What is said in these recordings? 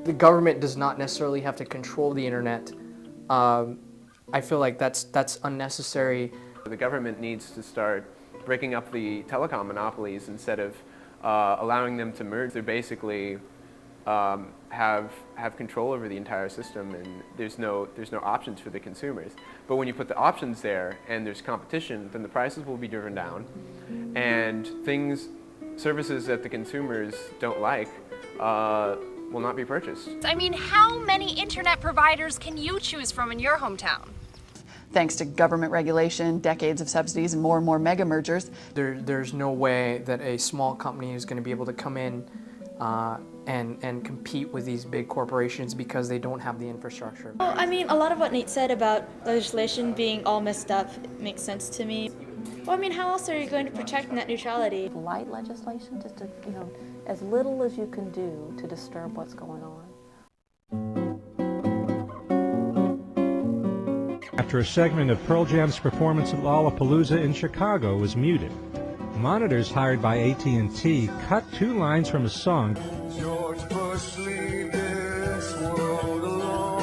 The government does not necessarily have to control the internet. I feel like that's unnecessary. The government needs to start breaking up the telecom monopolies instead of allowing them to merge. They basically have control over the entire system, and there's no options for the consumers. But when you put the options there and there's competition, then the prices will be driven down, and services that the consumers don't like will not be purchased. I mean, how many internet providers can you choose from in your hometown? Thanks to government regulation, decades of subsidies, and more mega mergers. There's no way that a small company is going to be able to come in and compete with these big corporations because they don't have the infrastructure. Well, I mean, a lot of what Nate said about legislation being all messed up makes sense to me. Well, I mean, how else are you going to protect net neutrality? Light legislation, just to, as little as you can do to disturb what's going on. After a segment of Pearl Jam's performance at Lollapalooza in Chicago was muted, monitors hired by AT&T cut 2 lines from a song. George Bush, leave this world alone.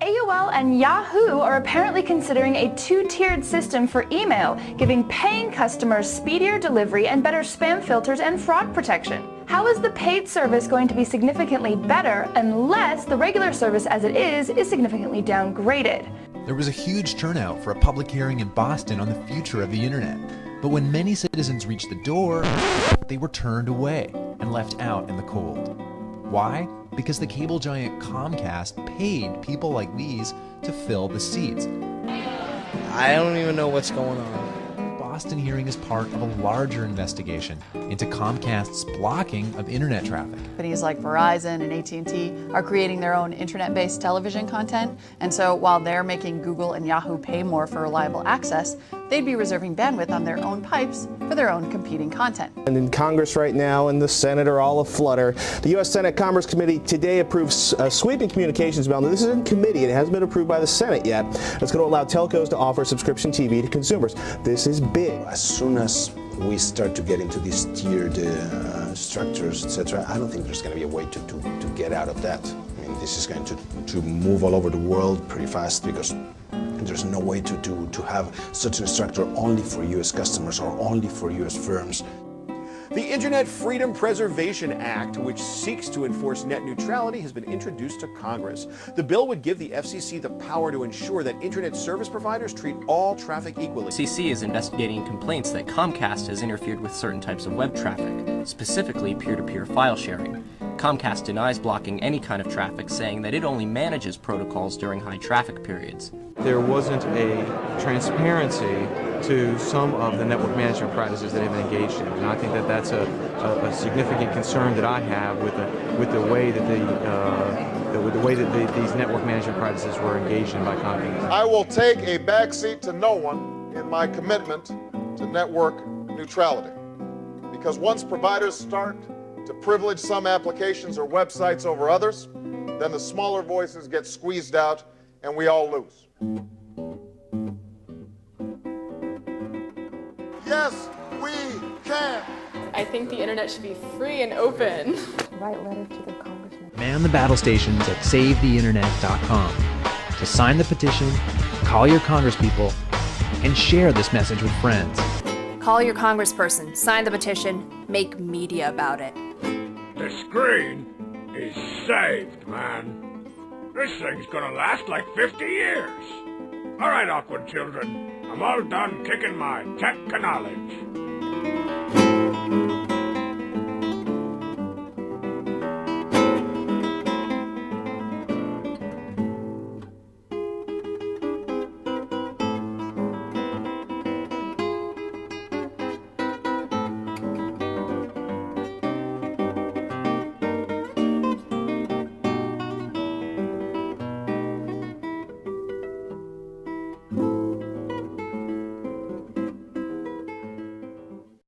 AOL and Yahoo are apparently considering a 2-tiered system for email, giving paying customers speedier delivery and better spam filters and fraud protection. How is the paid service going to be significantly better unless the regular service as it is significantly downgraded? There was a huge turnout for a public hearing in Boston on the future of the internet. But when many citizens reached the door, they were turned away and left out in the cold. Why? Because the cable giant Comcast paid people like these to fill the seats. I don't even know what's going on. Boston hearing is part of a larger investigation into Comcast's blocking of internet traffic. Companies like Verizon and AT&T are creating their own internet-based television content, and so while they're making Google and Yahoo pay more for reliable access, they'd be reserving bandwidth on their own pipes for their own competing content. And in Congress right now and the Senate are all aflutter. The U.S. Senate Commerce Committee today approves a sweeping communications bill. Now, this is in committee. It hasn't been approved by the Senate yet. It's going to allow telcos to offer subscription TV to consumers. This is big. As soon as we start to get into these tiered structures, etc., I don't think there's going to be a way to get out of that. I mean, this is going to move all over the world pretty fast because there's no way to have such a structure only for U.S. customers or only for U.S. firms. The Internet Freedom Preservation Act, which seeks to enforce net neutrality, has been introduced to Congress. The bill would give the FCC the power to ensure that Internet service providers treat all traffic equally. The FCC is investigating complaints that Comcast has interfered with certain types of web traffic, specifically peer-to-peer file sharing. Comcast denies blocking any kind of traffic, saying that it only manages protocols during high traffic periods. There wasn't a transparency to some of the network management practices that have been engaged in, and I think that that's a significant concern that I have with the way that these network management practices were engaged in by Comcast. I will take a backseat to no one in my commitment to network neutrality, because once providers start to privilege some applications or websites over others, then the smaller voices get squeezed out and we all lose. Yes, we can. I think the internet should be free and open. Write letter to the congressman. Man the battle stations at SaveTheInternet.com to sign the petition, call your congresspeople, and share this message with friends. Call your congressperson, sign the petition, make media about it. The screen is saved, man. This thing's gonna last like 50 years. All right, awkward children. I'm all done kicking my tech knowledge.